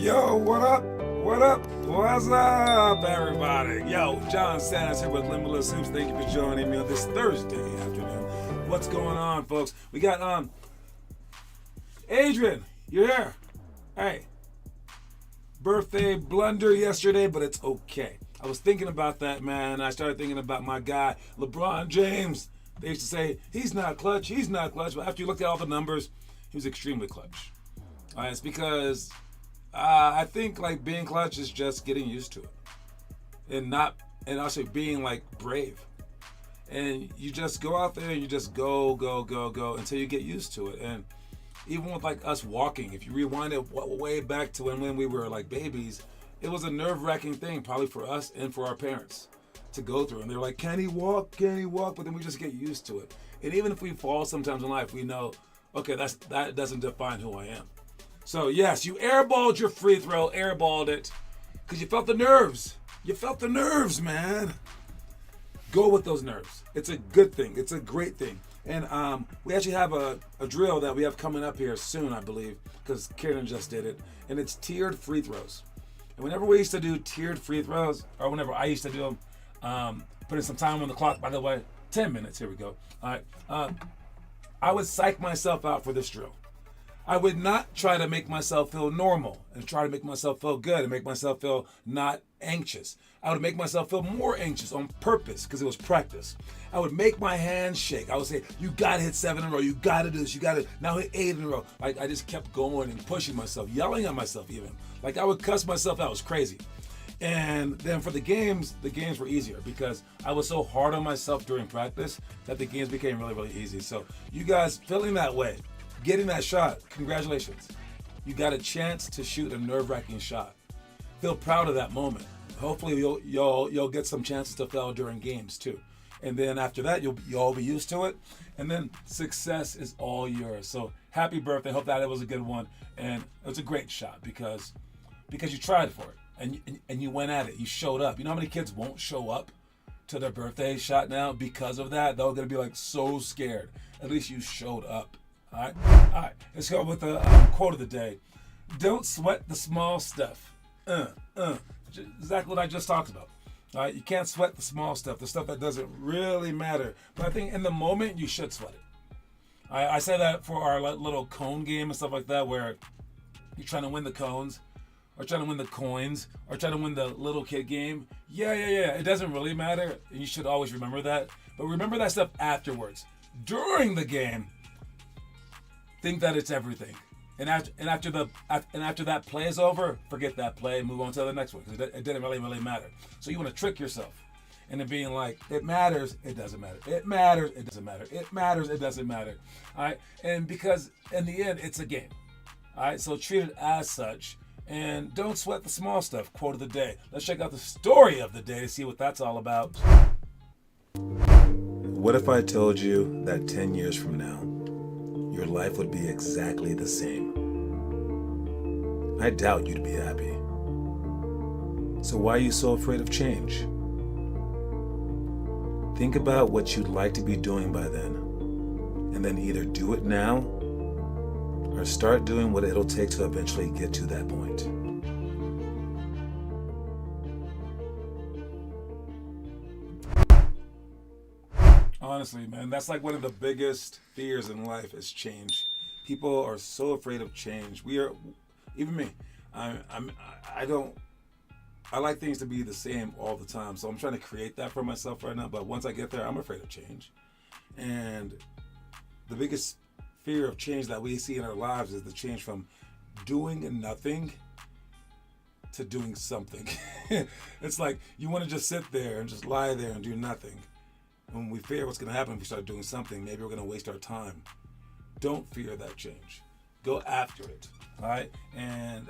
Yo, what up? What up? What's up, everybody? Yo, John Sanders here with Limitless Hoops. Thank you for joining me on this Thursday afternoon. What's going on, folks? We got Adrian, you're here. Hey, birthday blunder yesterday, but it's okay. I was thinking about that, man. I started thinking about my guy, LeBron James. They used to say, he's not clutch. But after you look at all the numbers, he was extremely clutch. It's because I think like being clutch is just getting used to it, and also being like brave. And you just go out there and you just go until you get used to it. And even with like us walking, if you rewind it way back to when we were like babies, it was a nerve-wracking thing probably for us and for our parents to go through. And they're like, can he walk? But then we just get used to it. And even if we fall sometimes in life, we know, okay, that doesn't define who I am. So yes, you airballed your free throw, airballed it, because you felt the nerves. You felt the nerves, man. Go with those nerves. It's a good thing. It's a great thing. And we actually have a drill that we have coming up here soon, I believe, because Kieran just did it. And it's tiered free throws. And whenever we used to do tiered free throws, or whenever I used to do them, putting some time on the clock, by the way, 10 minutes, here we go. All right. I would psych myself out for this drill. I would not try to make myself feel normal and try to make myself feel good and make myself feel not anxious. I would make myself feel more anxious on purpose because it was practice. I would make my hands shake. I would say, you got to hit 7 in a row. You got to do this. You got to now hit 8 in a row. Like I just kept going and pushing myself, yelling at myself even. Like I would cuss myself out. It was crazy. And then for the games were easier because I was so hard on myself during practice that the games became really, really easy. So you guys feeling that way, getting that shot, congratulations. You got a chance to shoot a nerve-wracking shot. Feel proud of that moment. Hopefully you'll get some chances to fail during games too. And then after that, you'll be used to it. And then success is all yours. So happy birthday. Hope that it was a good one. And it was a great shot because you tried for it and you went at it. You showed up. You know how many kids won't show up to their birthday shot now because of that? They're going to be like so scared. At least you showed up. All right. Let's go with the quote of the day. Don't sweat the small stuff. Exactly what I just talked about. All right, you can't sweat the small stuff, the stuff that doesn't really matter. But I think in the moment you should sweat it. I say that for our little cone game and stuff like that, where you're trying to win the cones, or trying to win the coins, or trying to win the little kid game. Yeah. It doesn't really matter, and you should always remember that. But remember that stuff afterwards. During the game, think that it's everything, and after that play is over, forget that play and move on to the next one because it didn't really matter. So you want to trick yourself into being like, it matters, it doesn't matter. It matters, it doesn't matter. It matters, it doesn't matter. All right, and because in the end it's a game. All right, so treat it as such, and don't sweat the small stuff. Quote of the day. Let's check out the story of the day to see what that's all about. What if I told you that 10 years from now, your life would be exactly the same? I doubt you'd be happy. So why are you so afraid of change? Think about what you'd like to be doing by then, and then either do it now or start doing what it'll take to eventually get to that point. Honestly, man, that's like one of the biggest fears in life is change. People are so afraid of change. Even me. I like things to be the same all the time. So I'm trying to create that for myself right now. But once I get there, I'm afraid of change. And the biggest fear of change that we see in our lives is the change from doing nothing to doing something. It's like you want to just sit there and just lie there and do nothing. When we fear what's going to happen if we start doing something, maybe we're going to waste our time. Don't fear that change. Go after it. All right? And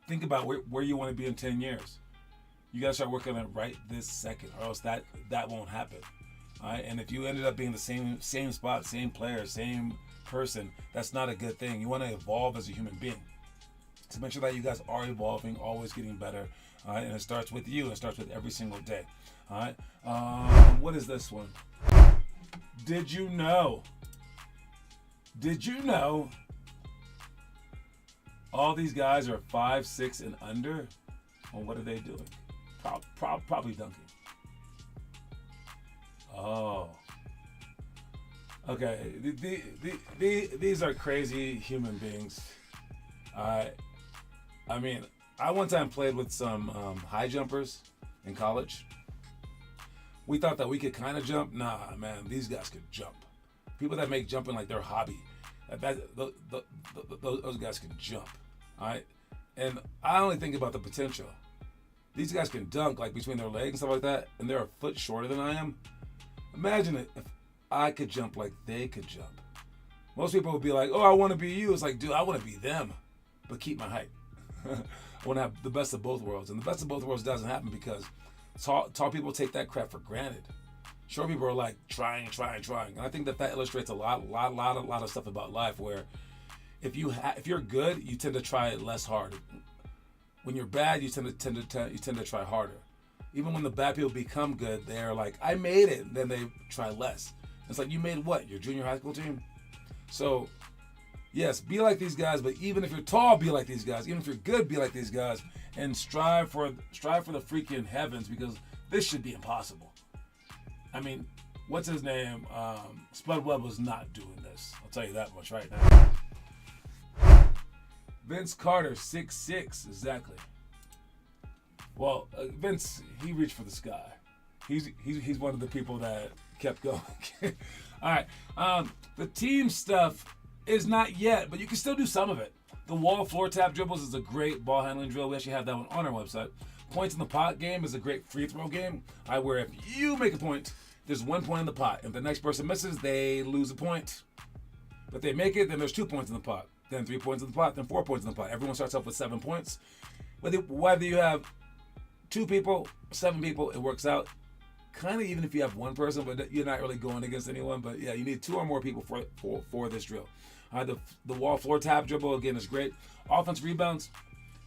think about where you want to be in 10 years. You got to start working on it right this second, or else that won't happen. All right? And if you ended up being the same spot, same player, same person, that's not a good thing. You want to evolve as a human being. So make sure that you guys are evolving, always getting better. All right? And it starts with you. It starts with every single day. All right. What is this one? Did you know all these guys are 5'6" and under. Well, what are they doing? Probably dunking. Oh. Okay. These are crazy human beings. I mean, I one time played with some high jumpers in college. We thought that we could kind of jump. Nah, man, these guys could jump. People that make jumping like their hobby, those guys can jump. All right, and I only think about the potential. These guys can dunk like between their legs and stuff like that, and they're a foot shorter than I am. Imagine it if I could jump like they could jump. Most people would be like, "Oh, I want to be you." It's like, dude, I want to be them, but keep my height. I want to have the best of both worlds, and the best of both worlds doesn't happen because tall people take that crap for granted. Short people are like trying, and I think that illustrates a lot of stuff about life. Where if you're good, you tend to try it less hard. When you're bad, you tend to try harder. Even when the bad people become good, they're like, I made it. Then they try less. It's like, you made what? Your junior high school team? So, yes, be like these guys. But even if you're tall, be like these guys. Even if you're good, be like these guys. And strive for the freaking heavens, because this should be impossible. I mean, what's his name? Spud Webb was not doing this. I'll tell you that much right now. Vince Carter, 6'6", exactly. Well, Vince, he reached for the sky. He's one of the people that kept going. All right, the team stuff is not yet, but you can still do some of it. The wall floor tap dribbles is a great ball handling drill. We actually have that one on our website. Points in the pot game is a great free throw game. Where if you make a point, there's 1 point in the pot. If the next person misses, they lose a point. But they make it, then there's 2 points in the pot. Then 3 points in the pot, then 4 points in the pot. Everyone starts off with 7 points. Whether you have 2 people, 7 people, it works out. Kind of even if you have 1 person, but you're not really going against anyone. But yeah, you need 2 or more people for this drill. The wall floor tap dribble, again, is great. Offense rebounds,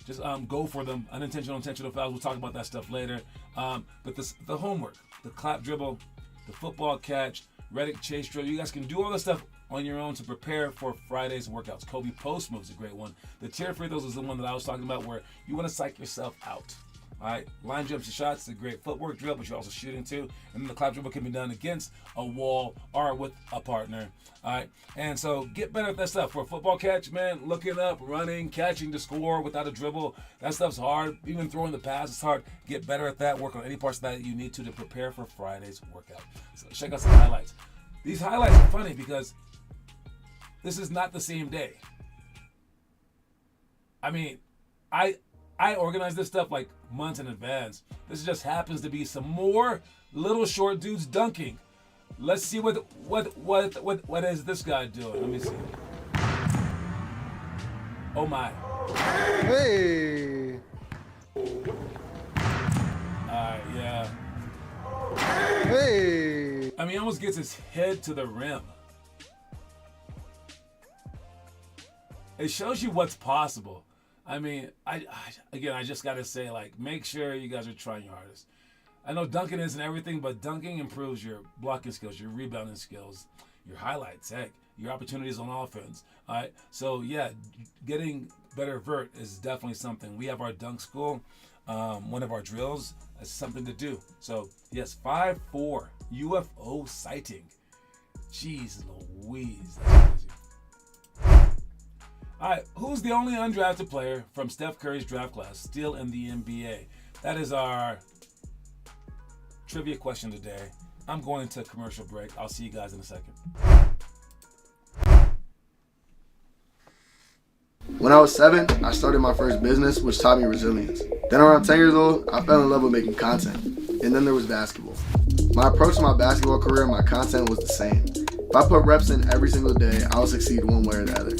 just go for them. Unintentional, intentional fouls, we'll talk about that stuff later. But the homework, the clap dribble, the football catch, Reddick chase drill, you guys can do all this stuff on your own to prepare for Friday's workouts. Kobe post move is a great one. The tier free throws is the one that I was talking about, where you want to psych yourself out. All right, line jumps and shots is a great footwork drill, but you're also shooting too. And then the clap dribble can be done against a wall or with a partner. All right, and so get better at that stuff. For a football catch, man, looking up, running, catching to score without a dribble, that stuff's hard. Even throwing the pass is hard. Get better at that. Work on any parts of that you need to prepare for Friday's workout. So check out some highlights. These highlights are funny because this is not the same day. I mean, I organize this stuff like months in advance. This just happens to be some more little short dudes dunking. Let's see what is this guy doing? Let me see. Oh my. Hey. Alright, yeah. Hey. I mean, he almost gets his head to the rim. It shows you what's possible. I mean, I just got to say, like, make sure you guys are trying your hardest. I know dunking isn't everything, but dunking improves your blocking skills, your rebounding skills, your highlights, heck, your opportunities on offense. All right, so yeah, getting better vert is definitely something. We have our dunk school, one of our drills. That's something to do. So yes, 5'4" UFO sighting. Jeez Louise, that's crazy. All right, who's the only undrafted player from Steph Curry's draft class still in the NBA? That is our trivia question today. I'm going to commercial break. I'll see you guys in a second. When I was 7, I started my first business, which taught me resilience. Then around 10 years old, I fell in love with making content. And then there was basketball. My approach to my basketball career and my content was the same. If I put reps in every single day, I would succeed one way or the other.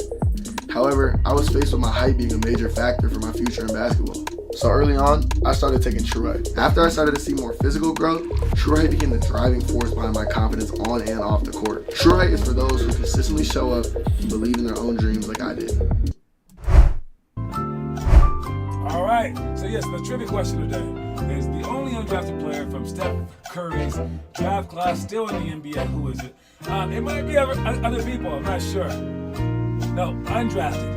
However, I was faced with my height being a major factor for my future in basketball. So early on, I started taking True Height. After I started to see more physical growth, True Height became the driving force behind my confidence on and off the court. True Height is for those who consistently show up and believe in their own dreams like I did. All right, so yes, the trivia question today is the only undrafted player from Steph Curry's draft class still in the NBA. Who is it? It might be other people, I'm not sure. No, undrafted.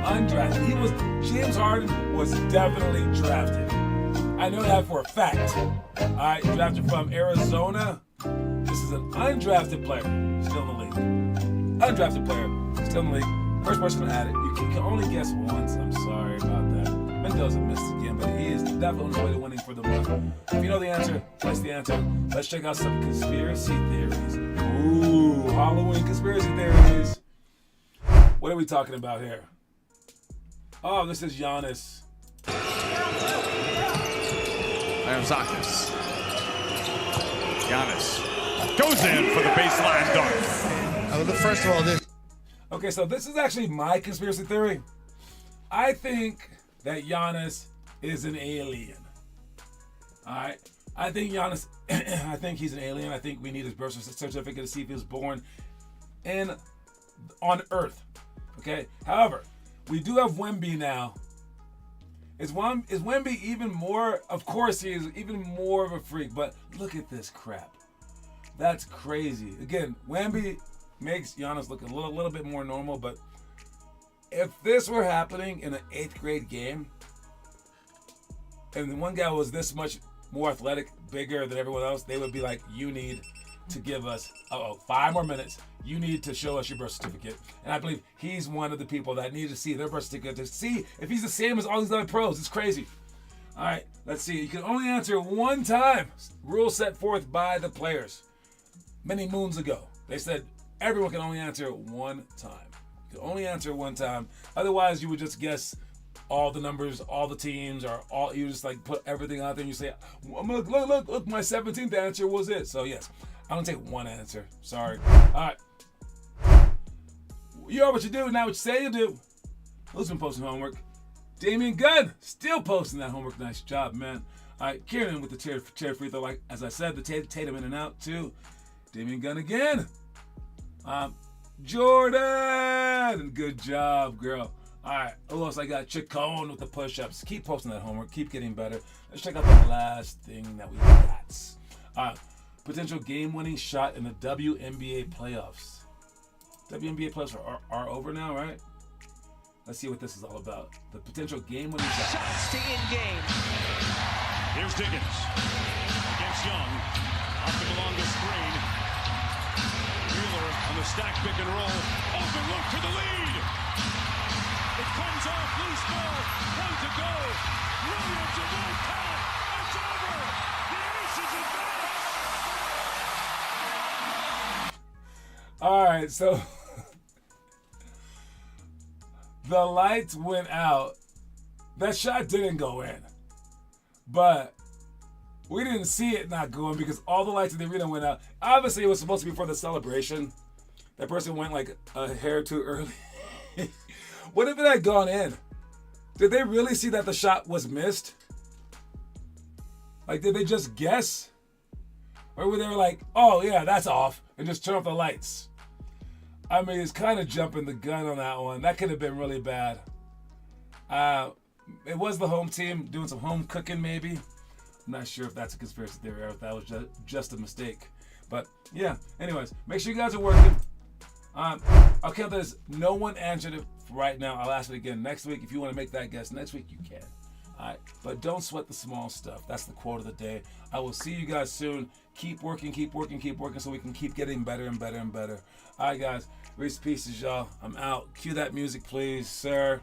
undrafted. James Harden was definitely drafted. I know that for a fact. All right, drafted from Arizona. This is an undrafted player, still in the league. Undrafted player, still in the league. First person to add it. You can only guess once. I'm sorry about that. Mendoza missed again, but he is definitely on his way to winning for the month. If you know the answer, place the answer. Let's check out some conspiracy theories. Ooh, Halloween conspiracy theories. What are we talking about here? Oh, this is Giannis. Zakis. Giannis goes in for the baseline dunk. First of all, this. Okay, so this is actually my conspiracy theory. I think that Giannis is an alien. All right? I think Giannis, I think he's an alien. I think we need his birth certificate to see if he was born on Earth. Okay? However, we do have Wemby now. Is Wemby even more? Of course, he is even more of a freak, but look at this crap. That's crazy. Again, Wemby makes Giannis look a little bit more normal, but if this were happening in an 8th grade game, and the one guy was this much more athletic, bigger than everyone else, they would be like, you need to give us 5 more minutes. You need to show us your birth certificate. And I believe he's one of the people that need to see their birth certificate to see if he's the same as all these other pros. It's crazy. All right, let's see. You can only answer one time. Rule set forth by the players many moons ago. They said everyone can only answer one time. You can only answer one time. Otherwise, you would just guess all the numbers, all the teams, or all. You just like put everything out there and you say, look, my 17th answer was it. So yes, I'm gonna take one answer. Sorry. All right. You know what you do, not what you say you do. Who's been posting homework? Damian Gunn, still posting that homework. Nice job, man. All right, Kieran with the chair free throw. Like as I said, the Tatum in and out too. Damian Gunn again. Jordan, good job, girl. All right, who else I got? Chacon with the push-ups. Keep posting that homework. Keep getting better. Let's check out the last thing that we got. Potential game-winning shot in the WNBA playoffs. WNBA playoffs are over now, right? Let's see what this is all about. The potential game-winning shot. Shots to end game. Here's Diggins against Young. Off the Malonga screen. Wheeler on the stack pick and roll. Open look for the lead. It comes off loose ball. 1 to go. Williams a no count. It's over. The Aces advance. All right, so the lights went out. That shot didn't go in, but we didn't see it not going because all the lights in the arena went out. Obviously, it was supposed to be for the celebration. That person went like a hair too early. What if it had gone in? Did they really see that the shot was missed? Like, did they just guess? Or were they like, oh yeah, that's off, and just turn off the lights? I mean, it's kind of jumping the gun on that one. That could have been really bad. It was the home team doing some home cooking, maybe. I'm not sure if that's a conspiracy theory or if that was just a mistake. But yeah, anyways, make sure you guys are working. I'll count that as no one answered it right now. I'll ask it again next week. If you want to make that guess next week, you can. All right, but don't sweat the small stuff. That's the quote of the day. I will see you guys soon. Keep working so we can keep getting better and better and better. All right, guys. Reese Pieces, y'all. I'm out. Cue that music, please, sir.